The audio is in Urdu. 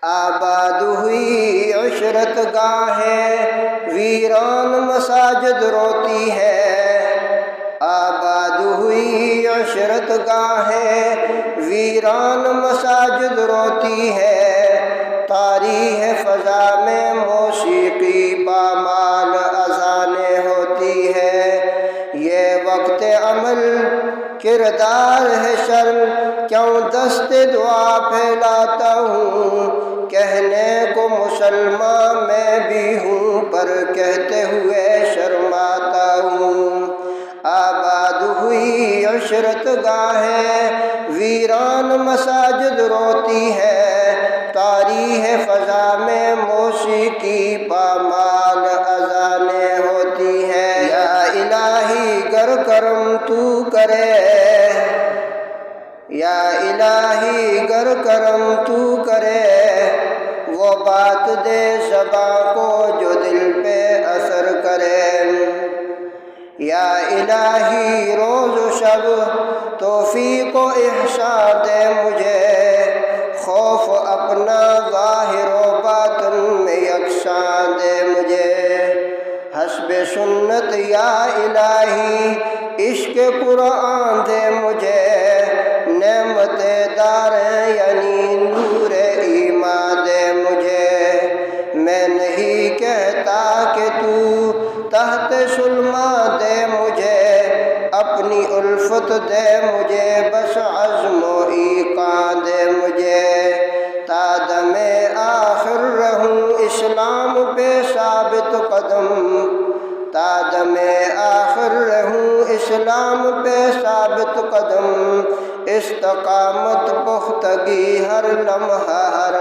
آباد ہوئی عشرت گاہیں ویران مساجد روتی ہے، آباد ہوئی عشرت گاہیں ویران مساجد روتی ہے، تاریح فضا میں موسیقی پامال اذانیں ہوتی ہے، یہ وقت عمل کردار ہے شرم کیوں دست دعا پھیلاتا ہوں، کہنے کو مسلمان میں بھی ہوں پر کہتے ہوئے شرماتا ہوں۔ آباد ہوئی عشرت گاہیں ویران مساجد روتی ہے، تاریح فضا میں موسیقی پامال اذانیں ہوتی ہیں۔ یا الہی گر کرم تو کرے، یا الہی گر کرم تو کرے، وہ بات دے زباں کو جو دل پہ اثر کرے۔ یا الہی روز و شب توفیق و احسان دے مجھے، خوف اپنا ظاہر و باطن میں یکساں دے مجھے۔ حسب سنت یا الہی عشق قرآن دے مجھے، نعمت داریں یعنی نور ایمان دے مجھے۔ میں نہیں کہتا کہ تو تحت سلما دے مجھے، اپنی الفت دے مجھے، بس عزم و ایقان دے مجھے۔ تا دم آخر رہوں اسلام پہ ثابت قدم، تا دم آخر رہوں اسلام پہ ثابت قدم، استقامت پختگی ہر لمحہ ہر